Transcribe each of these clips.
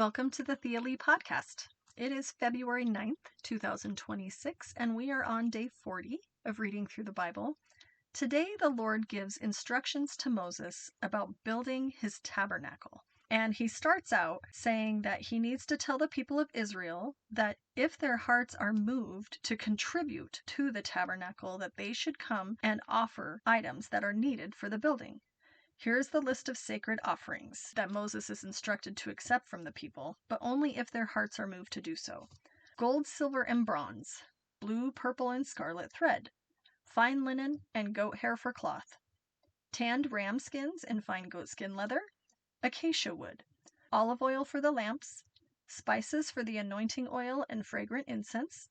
Welcome to the Thea Lee podcast. It is February 9th, 2026, and we are on day 40 of reading through the Bible. Today, the Lord gives instructions to Moses about building his tabernacle. And he starts out saying that he needs to tell the people of Israel that if their hearts are moved to contribute to the tabernacle, that they should come and offer items that are needed for the building. Here's the list of sacred offerings that Moses is instructed to accept from the people, but only if their hearts are moved to do so. Gold, silver, and bronze, blue, purple, and scarlet thread, fine linen and goat hair for cloth, tanned ram skins and fine goatskin leather, acacia wood, olive oil for the lamps, spices for the anointing oil and fragrant incense,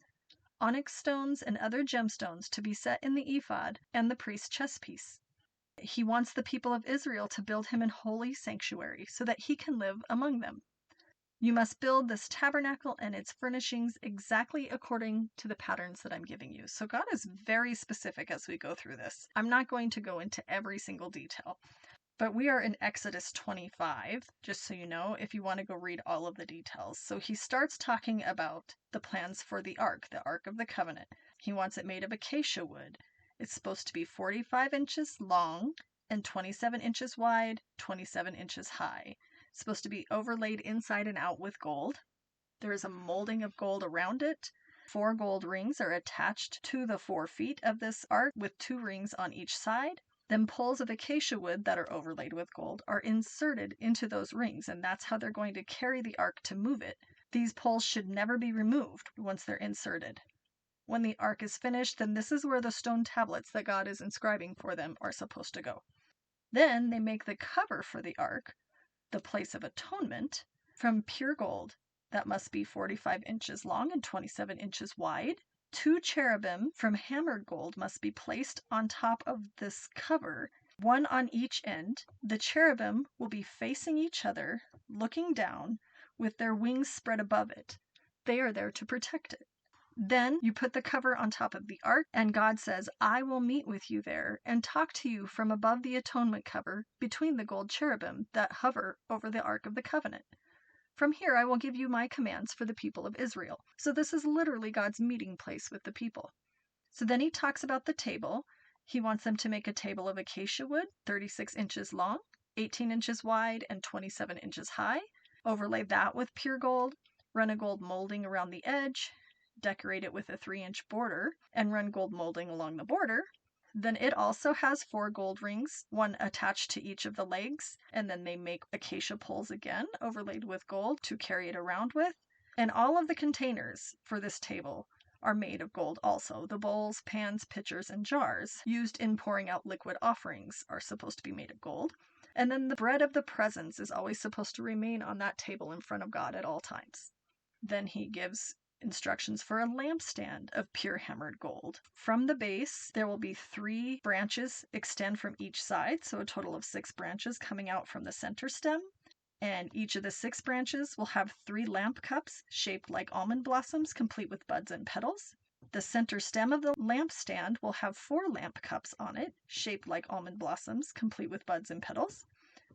onyx stones and other gemstones to be set in the ephod and the priest's chestpiece. He wants the people of Israel to build him an holy sanctuary so that he can live among them. You must build this tabernacle and its furnishings exactly according to the patterns that I'm giving you. So God is very specific as we go through this. I'm not going to go into every single detail, but we are in Exodus 25, just so you know, if you want to go read all of the details. So he starts talking about the plans for the Ark of the Covenant. He wants it made of acacia wood. It's supposed to be 45 inches long and 27 inches wide, 27 inches high. It's supposed to be overlaid inside and out with gold. There is a molding of gold around it. 4 gold rings are attached to the 4 feet of this ark with 2 rings on each side. Then poles of acacia wood that are overlaid with gold are inserted into those rings, and that's how they're going to carry the ark to move it. These poles should never be removed once they're inserted. When the ark is finished, then this is where the stone tablets that God is inscribing for them are supposed to go. Then they make the cover for the ark, the place of atonement, from pure gold that must be 45 inches long and 27 inches wide. 2 cherubim from hammered gold must be placed on top of this cover, 1 on each end. The cherubim will be facing each other, looking down, with their wings spread above it. They are there to protect it. Then you put the cover on top of the ark, and God says, I will meet with you there and talk to you from above the atonement cover between the gold cherubim that hover over the Ark of the Covenant. From here I will give you my commands for the people of Israel. So this is literally God's meeting place with the people. So then he talks about the table. He wants them to make a table of acacia wood, 36 inches long, 18 inches wide, and 27 inches high. Overlay that with pure gold, run a gold molding around the edge, decorate it with a 3-inch border, and run gold molding along the border. Then it also has 4 gold rings, 1 attached to each of the legs, and then they make acacia poles again, overlaid with gold to carry it around with. And all of the containers for this table are made of gold also. The bowls, pans, pitchers, and jars used in pouring out liquid offerings are supposed to be made of gold. And then the bread of the presence is always supposed to remain on that table in front of God at all times. Then he gives instructions for a lampstand of pure hammered gold. From the base, there will be 3 branches extend from each side, so a total of 6 branches coming out from the center stem. And each of the 6 branches will have 3 lamp cups shaped like almond blossoms, complete with buds and petals. The center stem of the lampstand will have 4 lamp cups on it, shaped like almond blossoms, complete with buds and petals.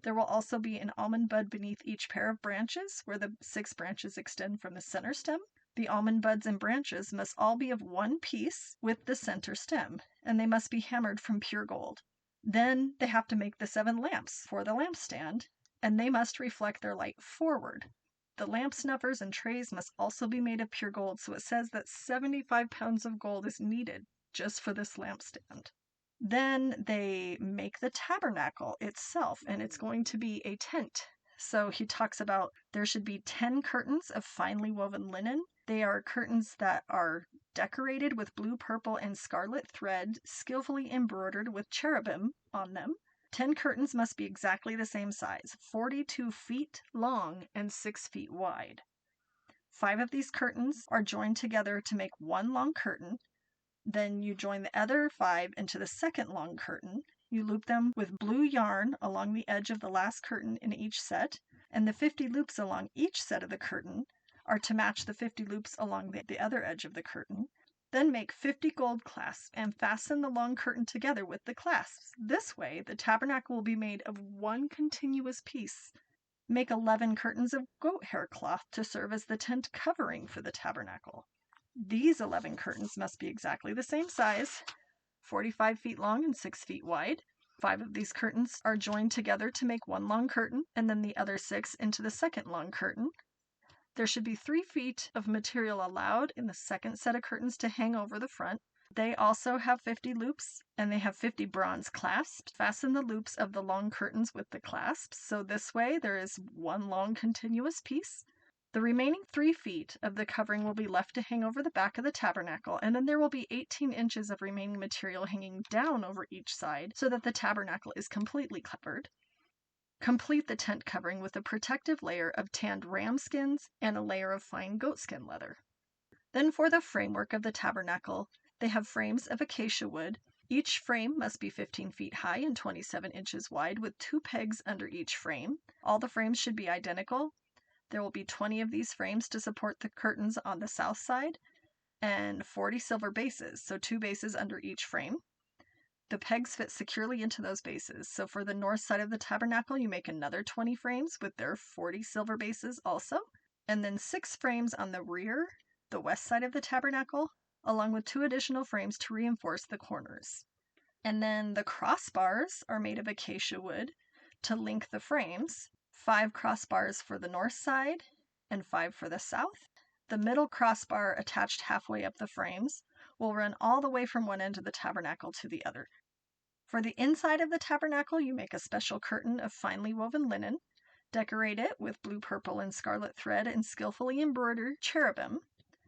There will also be an almond bud beneath each pair of branches, where the 6 branches extend from the center stem. The almond buds and branches must all be of one piece with the center stem, and they must be hammered from pure gold. Then they have to make the 7 lamps for the lampstand, and they must reflect their light forward. The lamp snuffers and trays must also be made of pure gold, so it says that 75 pounds of gold is needed just for this lampstand. Then they make the tabernacle itself, and it's going to be a tent. So he talks about there should be 10 curtains of finely woven linen. They are curtains that are decorated with blue, purple, and scarlet thread, skillfully embroidered with cherubim on them. 10 curtains must be exactly the same size, 42 feet long and 6 feet wide. 5 of these curtains are joined together to make one long curtain. Then you join the other 5 into the second long curtain. You loop them with blue yarn along the edge of the last curtain in each set, and the 50 loops along each set of the curtain are to match the 50 loops along the other edge of the curtain. Then make 50 gold clasps and fasten the long curtain together with the clasps. This way, the tabernacle will be made of one continuous piece Make 11 curtains of goat hair cloth to serve as the tent covering for the tabernacle. These 11 curtains must be exactly the same size, 45 feet long and 6 feet wide. 5 of these curtains are joined together to make one long curtain, and then the other 6 into the second long curtain. There should be 3 feet of material allowed in the second set of curtains to hang over the front. They also have 50 loops, and they have 50 bronze clasps. Fasten the loops of the long curtains with the clasps, so this way there is one long continuous piece. The remaining 3 feet of the covering will be left to hang over the back of the tabernacle, and then there will be 18 inches of remaining material hanging down over each side so that the tabernacle is completely covered. Complete the tent covering with a protective layer of tanned ram skins and a layer of fine goatskin leather. Then for the framework of the tabernacle, they have frames of acacia wood. Each frame must be 15 feet high and 27 inches wide with 2 pegs under each frame. All the frames should be identical. There will be 20 of these frames to support the curtains on the south side and 40 silver bases, so 2 bases under each frame. The pegs fit securely into those bases, so for the north side of the tabernacle, you make another 20 frames with their 40 silver bases also, and then 6 frames on the rear, the west side of the tabernacle, along with 2 additional frames to reinforce the corners. And then the crossbars are made of acacia wood to link the frames, 5 crossbars for the north side and 5 for the south. The middle crossbar attached halfway up the frames will run all the way from one end of the tabernacle to the other. For the inside of the tabernacle, you make a special curtain of finely woven linen, decorate it with blue, purple, and scarlet thread and skillfully embroidered cherubim.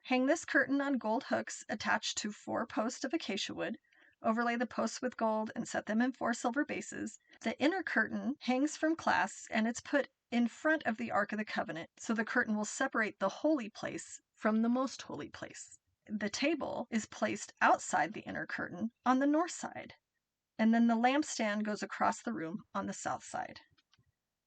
Hang this curtain on gold hooks attached to 4 posts of acacia wood. Overlay the posts with gold and set them in 4 silver bases. The inner curtain hangs from clasps and it's put in front of the Ark of the Covenant, so the curtain will separate the holy place from the most holy place. The table is placed outside the inner curtain on the north side, and then the lampstand goes across the room on the south side.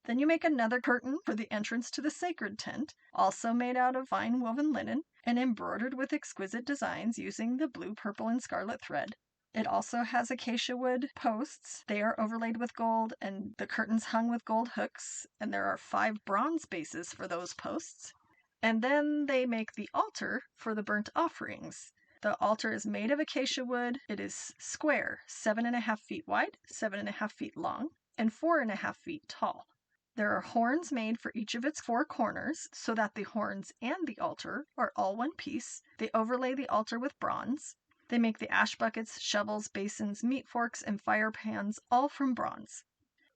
Then you make another curtain for the entrance to the sacred tent, also made out of fine woven linen and embroidered with exquisite designs using the blue, purple, and scarlet thread. It also has acacia wood posts. They are overlaid with gold, and the curtains hung with gold hooks, and there are 5 bronze bases for those posts. And then they make the altar for the burnt offerings. The altar is made of acacia wood. It is square, 7.5 feet wide, 7.5 feet long, and 4.5 feet tall. There are horns made for each of its 4 corners so that the horns and the altar are all one piece. They overlay the altar with bronze. They make the ash buckets, shovels, basins, meat forks, and fire pans all from bronze.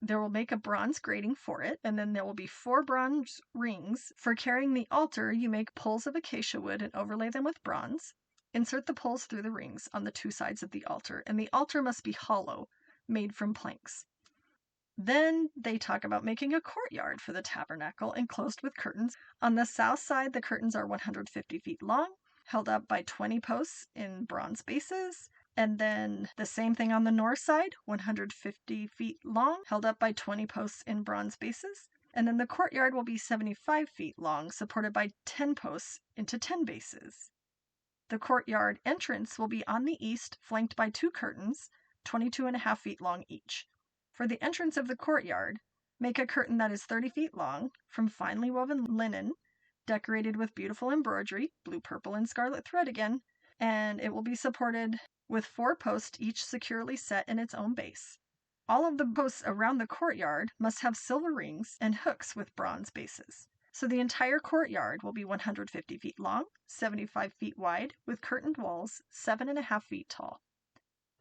They will make a bronze grating for it, and then there will be 4 bronze rings. For carrying the altar, you make poles of acacia wood and overlay them with bronze. Insert the poles through the rings on the 2 sides of the altar, and the altar must be hollow, made from planks. Then they talk about making a courtyard for the tabernacle enclosed with curtains. On the south side, the curtains are 150 feet long, held up by 20 posts in bronze bases. And then the same thing on the north side, 150 feet long, held up by 20 posts in bronze bases. And then the courtyard will be 75 feet long, supported by 10 posts into 10 bases. The courtyard entrance will be on the east, flanked by 2 curtains, 22.5 feet long each. For the entrance of the courtyard, make a curtain that is 30 feet long, from finely woven linen, decorated with beautiful embroidery, blue, purple, and scarlet thread again, and it will be supported with 4 posts, each securely set in its own base. All of the posts around the courtyard must have silver rings and hooks with bronze bases. So the entire courtyard will be 150 feet long, 75 feet wide, with curtained walls, 7.5 feet tall.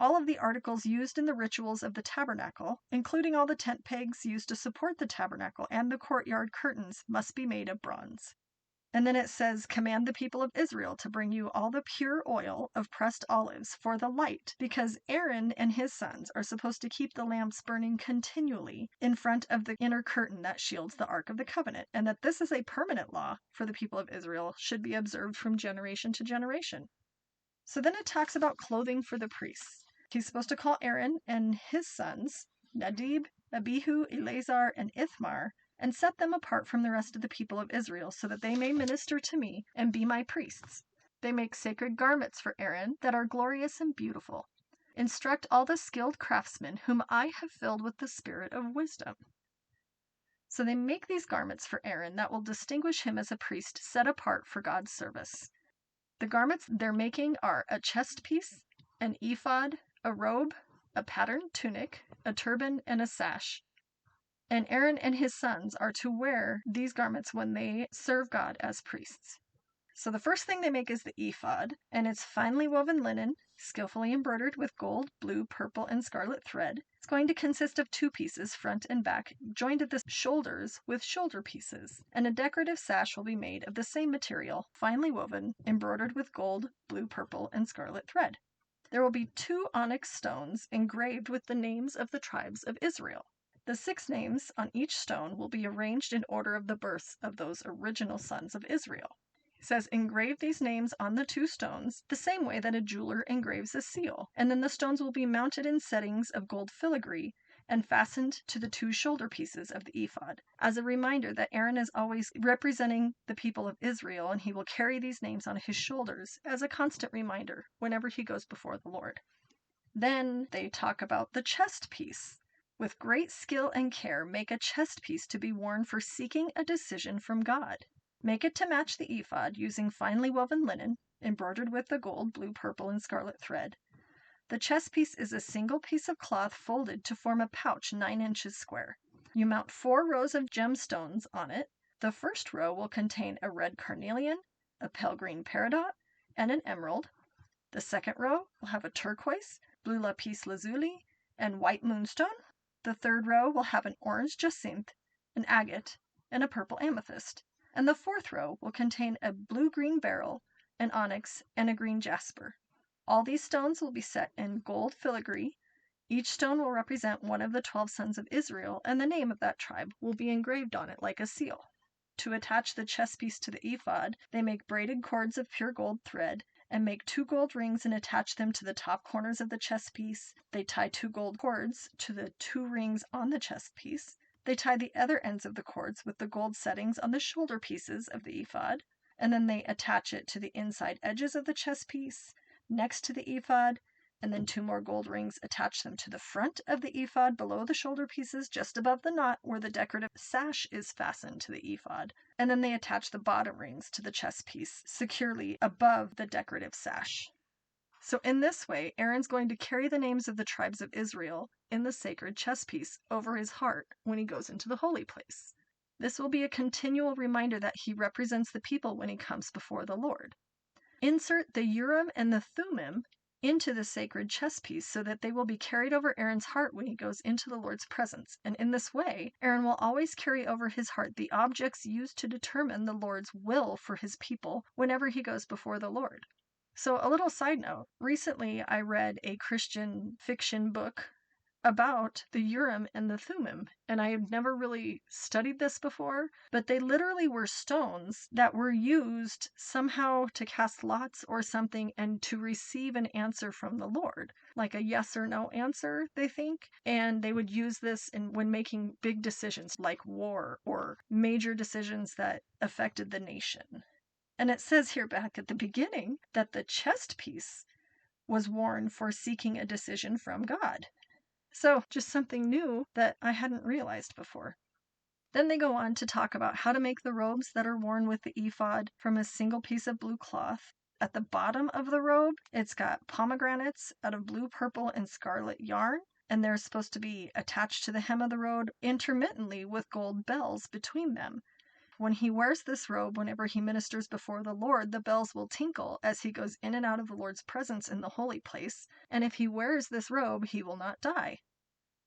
All of the articles used in the rituals of the tabernacle, including all the tent pegs used to support the tabernacle and the courtyard curtains, must be made of bronze. And then it says, command the people of Israel to bring you all the pure oil of pressed olives for the light, because Aaron and his sons are supposed to keep the lamps burning continually in front of the inner curtain that shields the Ark of the Covenant, and that this is a permanent law for the people of Israel, should be observed from generation to generation. So then it talks about clothing for the priests. He's supposed to call Aaron and his sons, Nadab, Abihu, Eleazar, and Ithmar, and set them apart from the rest of the people of Israel so that they may minister to me and be my priests. They make sacred garments for Aaron that are glorious and beautiful. Instruct all the skilled craftsmen whom I have filled with the spirit of wisdom. So they make these garments for Aaron that will distinguish him as a priest set apart for God's service. The garments they're making are a chest piece, an ephod, a robe, a patterned tunic, a turban, and a sash. And Aaron and his sons are to wear these garments when they serve God as priests. So the first thing they make is the ephod, and it's finely woven linen, skillfully embroidered with gold, blue, purple, and scarlet thread. It's going to consist of 2 pieces, front and back, joined at the shoulders with shoulder pieces, and a decorative sash will be made of the same material, finely woven, embroidered with gold, blue, purple, and scarlet thread. There will be 2 onyx stones engraved with the names of the tribes of Israel. The 6 names on each stone will be arranged in order of the births of those original sons of Israel. It says, engrave these names on the 2 stones the same way that a jeweler engraves a seal, and then the stones will be mounted in settings of gold filigree and fastened to the 2 shoulder pieces of the ephod, as a reminder that Aaron is always representing the people of Israel, and he will carry these names on his shoulders as a constant reminder whenever he goes before the Lord. Then they talk about the chest piece. With great skill and care, make a chest piece to be worn for seeking a decision from God. Make it to match the ephod using finely woven linen, embroidered with the gold, blue, purple, and scarlet thread. The chest piece is a single piece of cloth folded to form a pouch 9 inches square. You mount 4 rows of gemstones on it. The first row will contain a red carnelian, a pale green peridot, and an emerald. The second row will have a turquoise, blue lapis lazuli, and white moonstone. The third row will have an orange jacinth, an agate, and a purple amethyst. And the fourth row will contain a blue-green beryl, an onyx, and a green jasper. All these stones will be set in gold filigree. Each stone will represent one of the 12 sons of Israel, and the name of that tribe will be engraved on it like a seal. To attach the chest piece to the ephod, they make braided cords of pure gold thread, and make 2 gold rings and attach them to the top corners of the chest piece. They tie 2 gold cords to the 2 rings on the chest piece. They tie the other ends of the cords with the gold settings on the shoulder pieces of the ephod, and then they attach it to the inside edges of the chest piece, next to the ephod, and then 2 more gold rings attach them to the front of the ephod below the shoulder pieces, just above the knot where the decorative sash is fastened to the ephod, and then they attach the bottom rings to the chest piece securely above the decorative sash. So in this way, Aaron's going to carry the names of the tribes of Israel in the sacred chest piece over his heart when he goes into the holy place. This will be a continual reminder that he represents the people when he comes before the Lord. Insert the Urim and the Thummim into the sacred chest piece so that they will be carried over Aaron's heart when he goes into the Lord's presence. And in this way, Aaron will always carry over his heart the objects used to determine the Lord's will for his people whenever he goes before the Lord. So a little side note, recently I read a Christian fiction book about the Urim and the Thummim, and I had never really studied this before, but they literally were stones that were used somehow to cast lots or something and to receive an answer from the Lord, like a yes or no answer, they think, and they would use this when making big decisions like war or major decisions that affected the nation. And it says here back at the beginning that the chest piece was worn for seeking a decision from God. So just something new that I hadn't realized before. Then they go on to talk about how to make the robes that are worn with the ephod from a single piece of blue cloth. At the bottom of the robe, it's got pomegranates out of blue, purple, and scarlet yarn, and they're supposed to be attached to the hem of the robe intermittently with gold bells between them. When he wears this robe, whenever he ministers before the Lord, the bells will tinkle as he goes in and out of the Lord's presence in the holy place. And if he wears this robe, he will not die.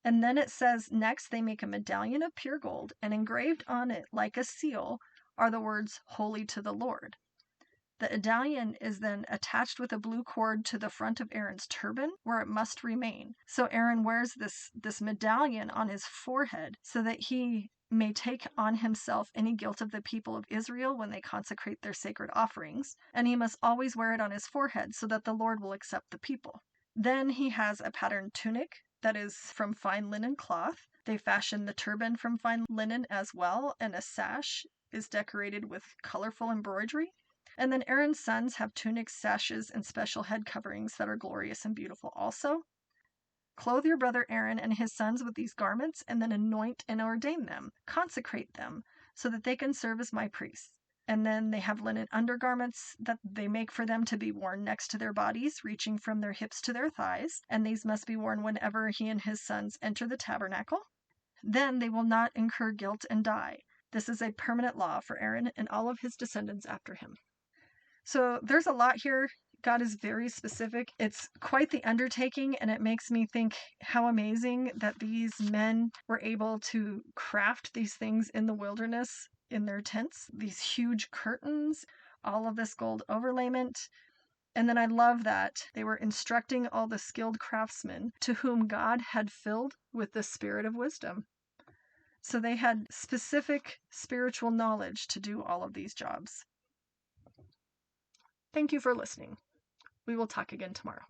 And then it says, next they make a medallion of pure gold, and engraved on it like a seal are the words, Holy to the Lord. The medallion is then attached with a blue cord to the front of Aaron's turban, where it must remain. So Aaron wears this medallion on his forehead so that he may take on himself any guilt of the people of Israel when they consecrate their sacred offerings, and he must always wear it on his forehead so that the Lord will accept the people. Then he has a patterned tunic that is from fine linen cloth. They fashion the turban from fine linen as well, and a sash is decorated with colorful embroidery. And then Aaron's sons have tunics, sashes, and special head coverings that are glorious and beautiful also. Clothe your brother Aaron and his sons with these garments, and then anoint and ordain them. Consecrate them, so that they can serve as my priests. And then they have linen undergarments that they make for them to be worn next to their bodies, reaching from their hips to their thighs. And these must be worn whenever he and his sons enter the tabernacle. Then they will not incur guilt and die. This is a permanent law for Aaron and all of his descendants after him. So there's a lot here. God is very specific. It's quite the undertaking, and it makes me think how amazing that these men were able to craft these things in the wilderness in their tents, these huge curtains, all of this gold overlayment. And then I love that they were instructing all the skilled craftsmen to whom God had filled with the spirit of wisdom. So they had specific spiritual knowledge to do all of these jobs. Thank you for listening. We will talk again tomorrow.